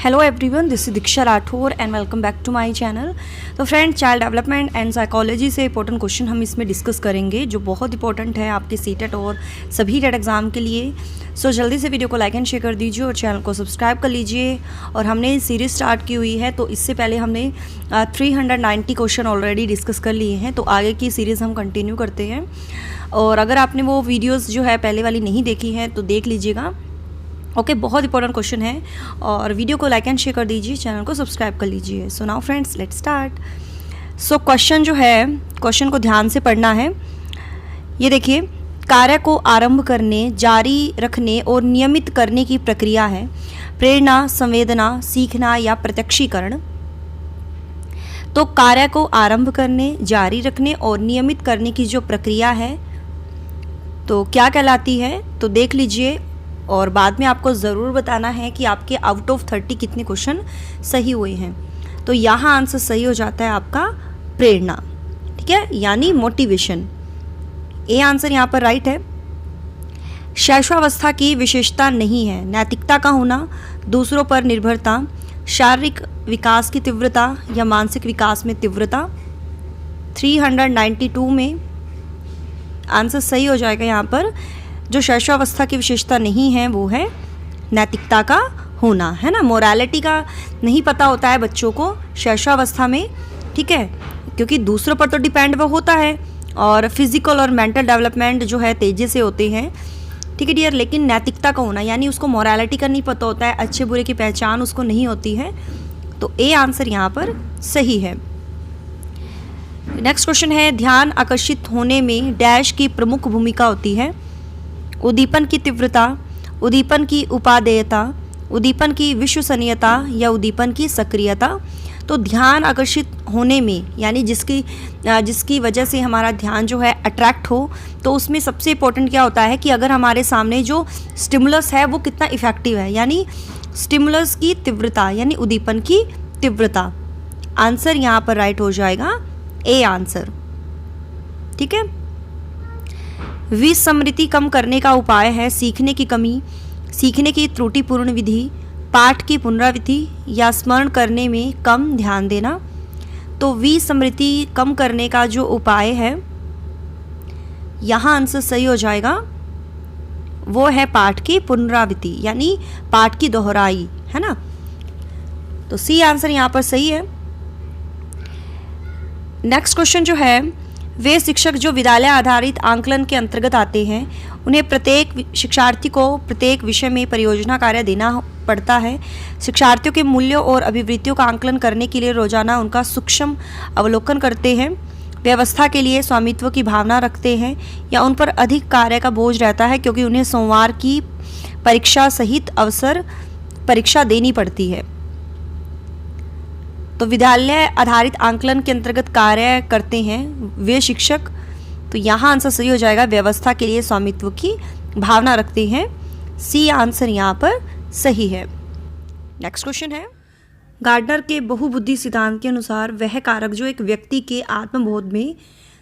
Hello everyone, this is Diksha Rathore and welcome back to my channel. तो friend, child development and psychology से important question हम इसमें discuss करेंगे जो बहुत इंपॉर्टेंट है आपके सीटेट और सभी टेट एग्ज़ाम के लिए। सो जल्दी से वीडियो को लाइक एंड शेयर कर दीजिए और चैनल को सब्सक्राइब कर लीजिए। और हमने सीरीज स्टार्ट की हुई है, तो इससे पहले हमने 390 क्वेश्चन ऑलरेडी डिस्कस कर लिए हैं, तो आगे की सीरीज़ हम कंटिन्यू करते हैं। और अगर आपने वो वीडियोज़ जो है पहले वाली नहीं देखी है तो देख लीजिएगा। ओके, बहुत इंपॉर्टेंट क्वेश्चन है और वीडियो को लाइक एंड शेयर कर दीजिए, चैनल को सब्सक्राइब कर लीजिए। So now friends, let's start. So question जो है, क्वेश्चन को ध्यान से पढ़ना है। ये देखिए, कार्य को आरंभ करने, जारी रखने और नियमित करने की प्रक्रिया है प्रेरणा, संवेदना, सीखना या प्रत्यक्षीकरण। तो कार्य को आरंभ करने, जारी रखने और नियमित करने की जो प्रक्रिया है तो क्या कहलाती है, तो देख लीजिए। और बाद में आपको ज़रूर बताना है कि आपके आउट ऑफ 30 कितने क्वेश्चन सही हुए हैं। तो यहाँ आंसर सही हो जाता है आपका प्रेरणा, ठीक है, यानी मोटिवेशन। ए आंसर यहाँ पर राइट है। शैशवावस्था की विशेषता नहीं है नैतिकता का होना, दूसरों पर निर्भरता, शारीरिक विकास की तीव्रता या मानसिक विकास में तीव्रता। 392 में आंसर सही हो जाएगा। यहाँ पर जो शैशवावस्था की विशेषता नहीं है वो है नैतिकता का होना, है ना। मोरालिटी का नहीं पता होता है बच्चों को शैशवावस्था में, ठीक है, क्योंकि दूसरों पर तो डिपेंड वो होता है और फिजिकल और मेंटल डेवलपमेंट जो है तेज़ी से होते हैं, ठीक है डियर। लेकिन नैतिकता का होना यानी उसको मोरालिटी का नहीं पता होता है, अच्छे बुरे की पहचान उसको नहीं होती है। तो ए आंसर यहाँ पर सही है। नेक्स्ट क्वेश्चन है, ध्यान आकर्षित होने में डैश की प्रमुख भूमिका होती है। उद्दीपन की तीव्रता, उद्दीपन की उपादेयता, उद्दीपन की विश्वसनीयता या उद्दीपन की सक्रियता। तो ध्यान आकर्षित होने में यानी जिसकी वजह से हमारा ध्यान जो है अट्रैक्ट हो, तो उसमें सबसे इम्पोर्टेंट क्या होता है कि अगर हमारे सामने जो स्टिमुलस है वो कितना इफ़ेक्टिव है, यानी स्टिमुलस की तीव्रता यानी उद्दीपन की तीव्रता। आंसर यहाँ पर राइट हो जाएगा ए आंसर, ठीक है। विस्मृति कम करने का उपाय है सीखने की कमी, सीखने की त्रुटिपूर्ण विधि, पाठ की पुनरावृत्ति या स्मरण करने में कम ध्यान देना। तो विस्मृति कम करने का जो उपाय है, यहाँ आंसर सही हो जाएगा, वो है पाठ की पुनरावृत्ति यानी पाठ की दोहराई, है ना। तो सी आंसर यहाँ पर सही है। नेक्स्ट क्वेश्चन जो है, वे शिक्षक जो विद्यालय आधारित आंकलन के अंतर्गत आते हैं उन्हें प्रत्येक शिक्षार्थी को प्रत्येक विषय में परियोजना कार्य देना पड़ता है। शिक्षार्थियों के मूल्यों और अभिवृत्तियों का आंकलन करने के लिए रोजाना उनका सूक्ष्म अवलोकन करते हैं, व्यवस्था के लिए स्वामित्व की भावना रखते हैं या उन पर अधिक कार्य का बोझ रहता है क्योंकि उन्हें सोमवार की परीक्षा सहित अवसर परीक्षा देनी पड़ती है। तो विद्यालय आधारित आंकलन के अंतर्गत कार्य करते हैं वे शिक्षक, तो यहाँ आंसर सही हो जाएगा, व्यवस्था के लिए स्वामित्व की भावना रखते हैं। सी आंसर यहाँ पर सही है। नेक्स्ट क्वेश्चन है, गार्डनर के बहुबुद्धि सिद्धांत के अनुसार वह कारक जो एक व्यक्ति के आत्मबोध में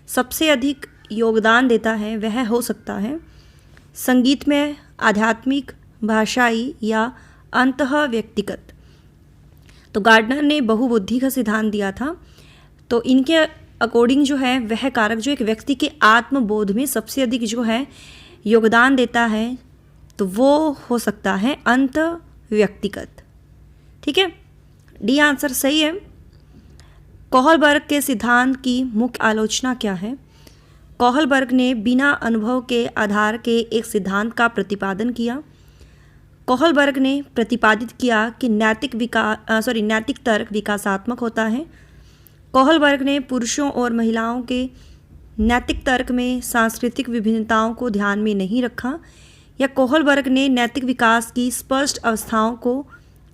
सबसे अधिक योगदान देता है वह हो सकता है संगीतमय, आध्यात्मिक, भाषाई या अंतः व्यक्तिगत। तो गार्डनर ने बहुबुद्धि का सिद्धांत दिया था, तो इनके अकॉर्डिंग जो है वह कारक जो एक व्यक्ति के आत्मबोध में सबसे अधिक जो है योगदान देता है तो वो हो सकता है अंत व्यक्तिगत, ठीक है। डी आंसर सही है। कोहलबर्ग के सिद्धांत की मुख्य आलोचना क्या है। कोहलबर्ग ने बिना अनुभव के आधार के एक सिद्धांत का प्रतिपादन किया। कोहलबर्ग ने प्रतिपादित किया कि नैतिक तर्क विकासात्मक होता है। कोहलबर्ग ने पुरुषों और महिलाओं के नैतिक तर्क में सांस्कृतिक विभिन्नताओं को ध्यान में नहीं रखा, या कोहलबर्ग ने नैतिक विकास की स्पष्ट अवस्थाओं को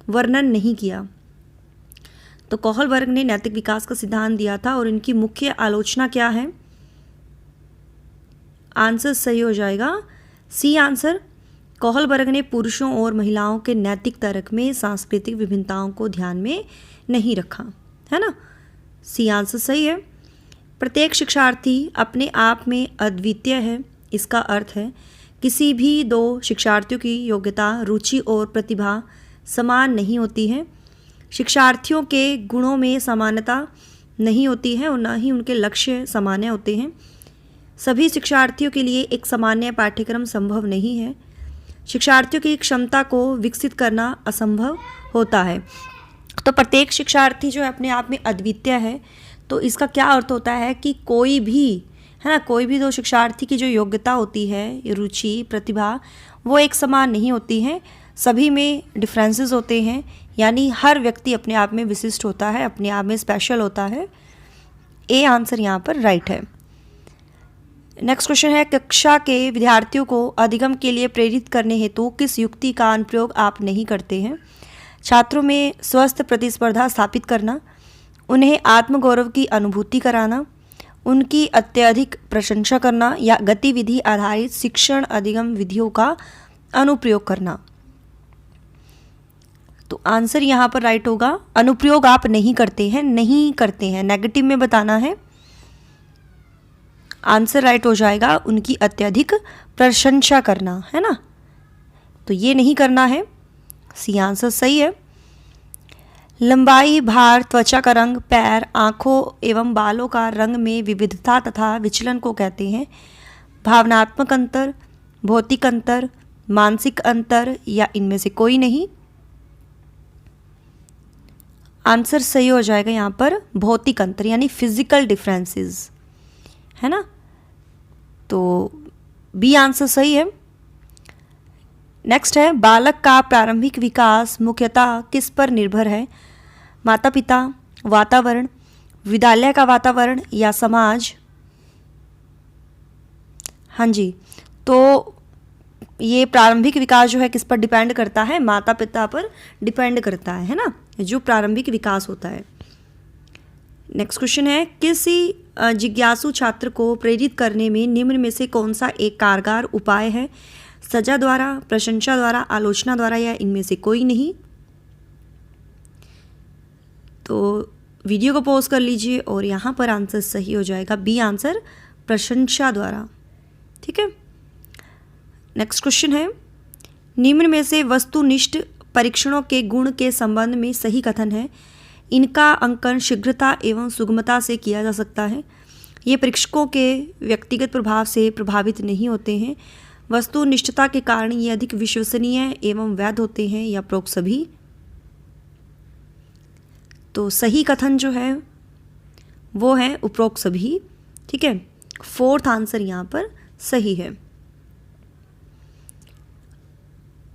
वर्णन नहीं किया। तो कोहलबर्ग ने नैतिक विकास का सिद्धांत दिया था और इनकी मुख्य आलोचना क्या है। आंसर सही हो जाएगा सी आंसर। कोहलबर्ग ने पुरुषों और महिलाओं के नैतिक तर्क में सांस्कृतिक विभिन्नताओं को ध्यान में नहीं रखा, है ना। सी आंसर सही है। प्रत्येक शिक्षार्थी अपने आप में अद्वितीय है। इसका अर्थ है किसी भी दो शिक्षार्थियों की योग्यता, रुचि और प्रतिभा समान नहीं होती है। शिक्षार्थियों के गुणों में समानता नहीं होती है और ना ही उनके लक्ष्य सामान्य होते हैं। सभी शिक्षार्थियों के लिए एक सामान्य पाठ्यक्रम संभव नहीं है। शिक्षार्थियों की क्षमता को विकसित करना असंभव होता है। तो प्रत्येक शिक्षार्थी जो है अपने आप में अद्वितीय है। तो इसका क्या अर्थ होता है कि कोई भी, है ना, कोई भी दो शिक्षार्थी की जो योग्यता होती है, रुचि, प्रतिभा, वो एक समान नहीं होती है। सभी में डिफरेंसेस होते हैं, यानी हर व्यक्ति अपने आप में विशिष्ट होता है, अपने आप में स्पेशल होता है। ए आंसर यहाँ पर राइट है। नेक्स्ट क्वेश्चन है, कक्षा के विद्यार्थियों को अधिगम के लिए प्रेरित करने हेतु किस युक्ति का अनुप्रयोग आप नहीं करते हैं? छात्रों में स्वस्थ प्रतिस्पर्धा स्थापित करना, उन्हें आत्मगौरव की अनुभूति कराना, उनकी अत्यधिक प्रशंसा करना या गतिविधि आधारित शिक्षण अधिगम विधियों का अनुप्रयोग करना। तो आंसर यहाँ पर राइट होगा, अनुप्रयोग आप नहीं करते हैं, नहीं करते हैं, नेगेटिव में बताना है। आंसर राइट हो जाएगा उनकी अत्यधिक प्रशंसा करना, है ना, तो ये नहीं करना है। सी आंसर सही है। लंबाई, भार, त्वचा का रंग, पैर, आँखों एवं बालों का रंग में विविधता तथा विचलन को कहते हैं भावनात्मक अंतर, भौतिक अंतर, मानसिक अंतर या इनमें से कोई नहीं। आंसर सही हो जाएगा यहाँ पर भौतिक अंतर, यानी फिजिकल डिफरेंसेस, है ना, तो बी आंसर सही है। नेक्स्ट है, बालक का प्रारंभिक विकास मुख्यतः किस पर निर्भर है? माता पिता, वातावरण, विद्यालय का वातावरण या समाज? हाँ जी, तो ये प्रारंभिक विकास जो है किस पर डिपेंड करता है? माता पिता पर डिपेंड करता है ना, जो प्रारंभिक विकास होता है। नेक्स्ट क्वेश्चन है, किसी जिज्ञासु छात्र को प्रेरित करने में निम्न में से कौन सा एक कारगर उपाय है? सजा द्वारा, प्रशंसा द्वारा, आलोचना द्वारा या इनमें से कोई नहीं। तो वीडियो को पॉज कर लीजिए और यहाँ पर आंसर सही हो जाएगा बी आंसर, प्रशंसा द्वारा। ठीक है। नेक्स्ट क्वेश्चन है, निम्न में से वस्तुनिष्ठ परीक्षणों के गुण के संबंध में सही कथन है? इनका अंकन शीघ्रता एवं सुगमता से किया जा सकता है। ये परीक्षकों के व्यक्तिगत प्रभाव से प्रभावित नहीं होते हैं। वस्तुनिष्ठता के कारण ये अधिक विश्वसनीय एवं वैध होते हैं या उपरोक्त सभी। तो सही कथन जो है वो है उपरोक्त सभी। ठीक है, फोर्थ आंसर यहाँ पर सही है।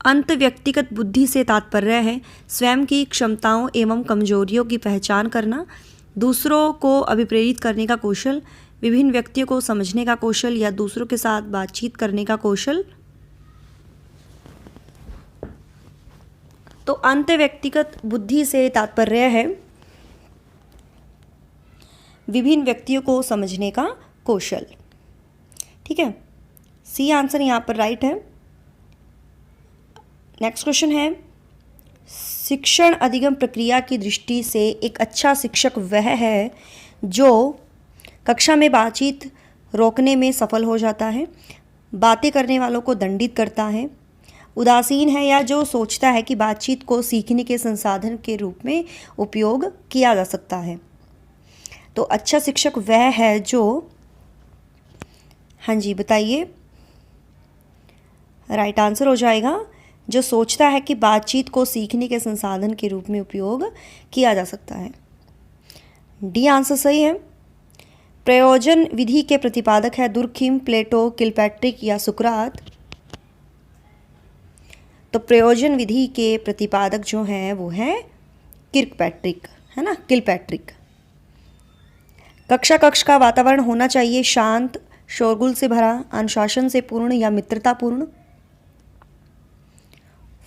अंत व्यक्तिगत बुद्धि से तात्पर्य है स्वयं की क्षमताओं एवं कमजोरियों की पहचान करना, दूसरों को अभिप्रेरित करने का कौशल, विभिन्न व्यक्तियों को समझने का कौशल या दूसरों के साथ बातचीत करने का कौशल। तो अंत व्यक्तिगत बुद्धि से तात्पर्य है विभिन्न व्यक्तियों को समझने का कौशल। ठीक है, सी आंसर यहाँ पर राइट है। नेक्स्ट क्वेश्चन है, शिक्षण अधिगम प्रक्रिया की दृष्टि से एक अच्छा शिक्षक वह है जो कक्षा में बातचीत रोकने में सफल हो जाता है, बातें करने वालों को दंडित करता है, उदासीन है या जो सोचता है कि बातचीत को सीखने के संसाधन के रूप में उपयोग किया जा सकता है। तो अच्छा शिक्षक वह है जो, हाँ जी बताइए, राइट आंसर हो जाएगा जो सोचता है कि बातचीत को सीखने के संसाधन के रूप में उपयोग किया जा सकता है। डी आंसर सही है। प्रयोजन विधि के प्रतिपादक है दुर्खिम, प्लेटो, किलपैट्रिक या सुकरात। तो प्रयोजन विधि के प्रतिपादक जो हैं वो हैं किर्कपैट्रिक, है ना, किलपैट्रिक। कक्ष का वातावरण होना चाहिए शांत, शोरगुल से भरा, अनुशासन से पूर्ण या मित्रतापूर्ण।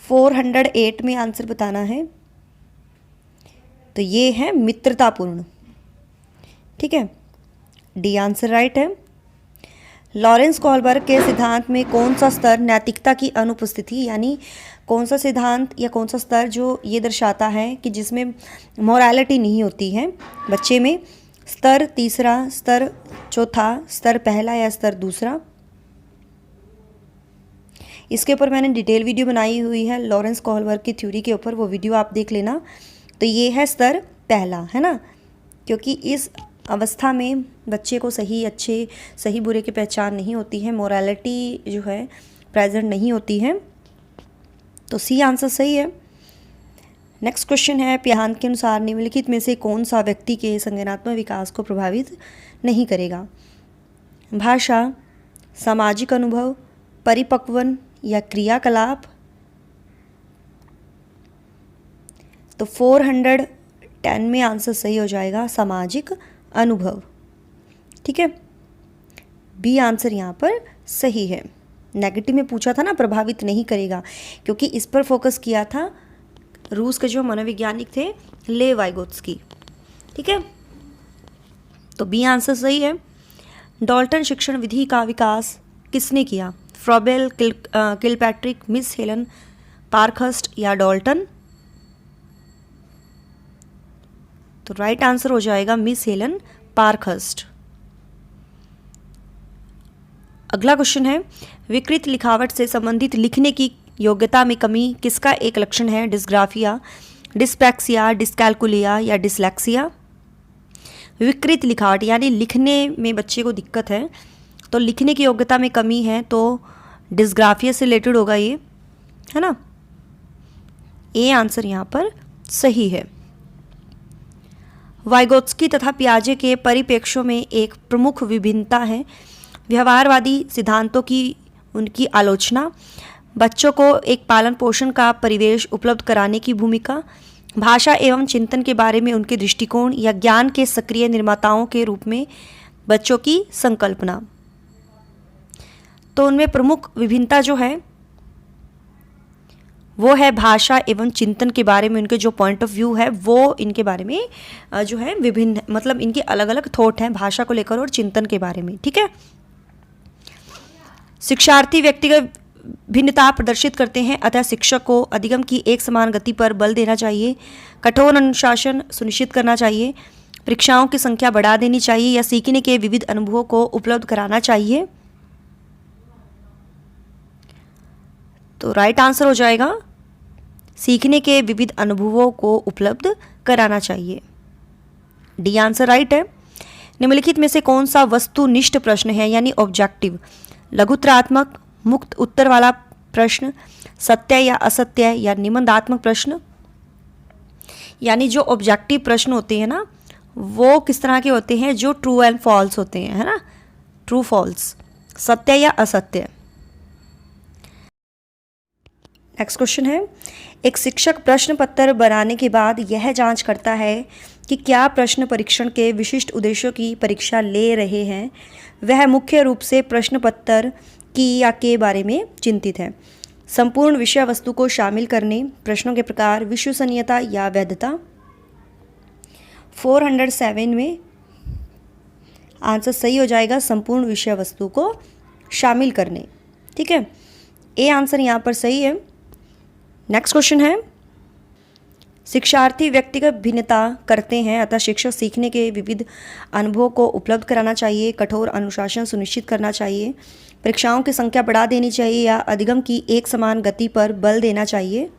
408 में आंसर बताना है, तो ये है मित्रतापूर्ण। ठीक है, डी आंसर राइट है। लॉरेंस कोहलबर्ग के सिद्धांत में कौन सा स्तर नैतिकता की अनुपस्थिति, यानी कौन सा सिद्धांत या कौन सा स्तर जो ये दर्शाता है कि जिसमें मोरालिटी नहीं होती है बच्चे में? स्तर तीसरा, स्तर चौथा, स्तर पहला या स्तर दूसरा? इसके ऊपर मैंने डिटेल वीडियो बनाई हुई है लॉरेंस कोहलबर्ग की थ्योरी के ऊपर, वो वीडियो आप देख लेना। तो ये है स्तर पहला, है ना, क्योंकि इस अवस्था में बच्चे को सही अच्छे सही बुरे की पहचान नहीं होती है, मोरालिटी जो है प्रेजेंट नहीं होती है। तो सी आंसर सही है। नेक्स्ट क्वेश्चन है, प्याहान के अनुसार निम्नलिखित में से कौन सा व्यक्ति के संज्ञानात्मक विकास को प्रभावित नहीं करेगा? भाषा, सामाजिक अनुभव, परिपक्वन या क्रियाकलाप? तो 410 में आंसर सही हो जाएगा सामाजिक अनुभव। ठीक है, बी आंसर यहाँ पर सही है। नेगेटिव में पूछा था ना प्रभावित नहीं करेगा, क्योंकि इस पर फोकस किया था रूस के जो मनोवैज्ञानिक थे ले वाइगोत्स्की। ठीक है, तो बी आंसर सही है। डाल्टन शिक्षण विधि का विकास किसने किया? Froebel, Kilpatrick, miss Helen Parkhurst या डाल्टन? तो राइट आंसर हो जाएगा मिस हेलन पार्कहर्स्ट। अगला क्वेश्चन है, विकृत लिखावट से संबंधित लिखने की योग्यता में कमी किसका एक लक्षण है? डिस्ग्राफिया, डिस्पैक्सिया, डिस्कैल्कुलिया या डिसलेक्सिया? विकृत लिखावट यानी लिखने में बच्चे को दिक्कत है, तो लिखने की योग्यता में कमी है, तो डिस्ग्राफिया से रिलेटेड होगा ये, है ना। ए आंसर यहाँ पर सही है। वाइगोत्स्की तथा पियाजे के परिप्रेक्ष्यों में एक प्रमुख विभिन्नता है व्यवहारवादी सिद्धांतों की उनकी आलोचना, बच्चों को एक पालन पोषण का परिवेश उपलब्ध कराने की भूमिका, भाषा एवं चिंतन के बारे में उनके दृष्टिकोण या ज्ञान के सक्रिय निर्माताओं के रूप में बच्चों की संकल्पना। तो उनमें प्रमुख विभिन्नता जो है वो है भाषा एवं चिंतन के बारे में उनके जो पॉइंट ऑफ व्यू है वो इनके बारे में जो है विभिन्न, मतलब इनके अलग अलग थॉट हैं भाषा को लेकर और चिंतन के बारे में। ठीक है, शिक्षार्थी व्यक्तिगत भिन्नता प्रदर्शित करते हैं, अतः शिक्षक को अधिगम की एक समान गति पर बल देना चाहिए, कठोर अनुशासन सुनिश्चित करना चाहिए, परीक्षाओं की संख्या बढ़ा देनी चाहिए या सीखने के विविध अनुभवों को उपलब्ध कराना चाहिए। तो राइट आंसर हो जाएगा सीखने के विविध अनुभवों को उपलब्ध कराना चाहिए। डी आंसर राइट है। निम्नलिखित में से कौन सा वस्तुनिष्ठ प्रश्न है यानी ऑब्जेक्टिव? लघुत्तरात्मक, मुक्त उत्तर वाला प्रश्न, सत्य या असत्य या निबंधात्मक प्रश्न? यानी जो ऑब्जेक्टिव प्रश्न होते हैं ना वो किस तरह के होते हैं? जो ट्रू एंड फॉल्स होते हैं, है ना, ट्रू फॉल्स, सत्य या असत्य। नेक्स्ट क्वेश्चन है, एक शिक्षक प्रश्न पत्र बनाने के बाद यह जांच करता है कि क्या प्रश्न परीक्षण के विशिष्ट उद्देश्यों की परीक्षा ले रहे हैं, वह मुख्य रूप से प्रश्न पत्र की या के बारे में चिंतित है। संपूर्ण विषय वस्तु को शामिल करने, प्रश्नों के प्रकार, विश्वसनीयता या वैधता? 407 में आंसर सही हो जाएगा संपूर्ण विषय वस्तु को शामिल करने। ठीक है, ए आंसर यहाँ पर सही है। नेक्स्ट क्वेश्चन है, शिक्षार्थी व्यक्तिगत भिन्नता करते हैं अतः शिक्षक सीखने के विविध अनुभवों को उपलब्ध कराना चाहिए, कठोर अनुशासन सुनिश्चित करना चाहिए, परीक्षाओं की संख्या बढ़ा देनी चाहिए या अधिगम की एक समान गति पर बल देना चाहिए?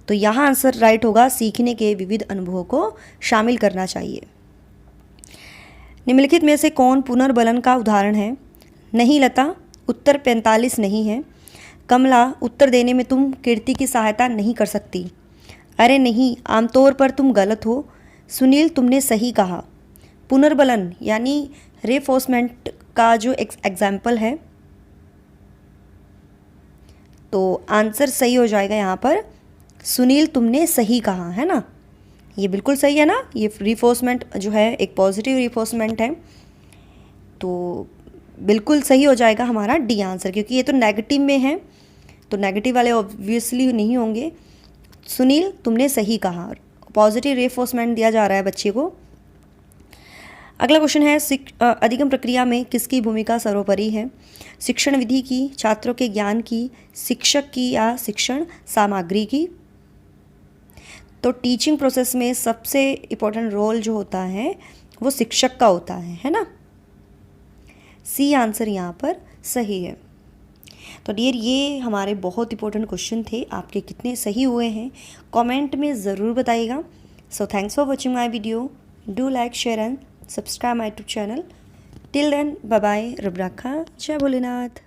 तो यहाँ आंसर राइट होगा सीखने के विविध अनुभवों को शामिल करना चाहिए। निम्नलिखित में से कौन पुनर्बलन का उदाहरण है? नहीं लता, उत्तर 45 नहीं है। कमला, उत्तर देने में तुम कीर्ति की सहायता नहीं कर सकती। अरे नहीं, आमतौर पर तुम गलत हो। सुनील, तुमने सही कहा। पुनर्बलन यानी रेफोर्समेंट का जो एग्जाम्पल है, तो आंसर सही हो जाएगा यहाँ पर सुनील तुमने सही कहा, है ना, ये बिल्कुल सही है ना। ये रिफोर्समेंट जो है एक पॉजिटिव रिफोर्समेंट है, तो बिल्कुल सही हो जाएगा हमारा डी आंसर, क्योंकि ये तो नेगेटिव में है तो नेगेटिव वाले ऑब्वियसली नहीं होंगे। सुनील तुमने सही कहा, पॉजिटिव रिफोर्समेंट दिया जा रहा है बच्चे को। अगला क्वेश्चन है, अधिगम प्रक्रिया में किसकी भूमिका सर्वोपरि है? शिक्षण विधि की, छात्रों के ज्ञान की, शिक्षक की या शिक्षण सामग्री की? तो टीचिंग प्रोसेस में सबसे इम्पोर्टेंट रोल जो होता है वो शिक्षक का होता है ना। सी आंसर यहाँ पर सही है। तो डियर ये हमारे बहुत इंपॉर्टेंट क्वेश्चन थे, आपके कितने सही हुए हैं कमेंट में ज़रूर बताइएगा। So thanks for watching my video, do like share and subscribe my YouTube channel. Till then bye bye, रब राखा, जय भोलेनाथ।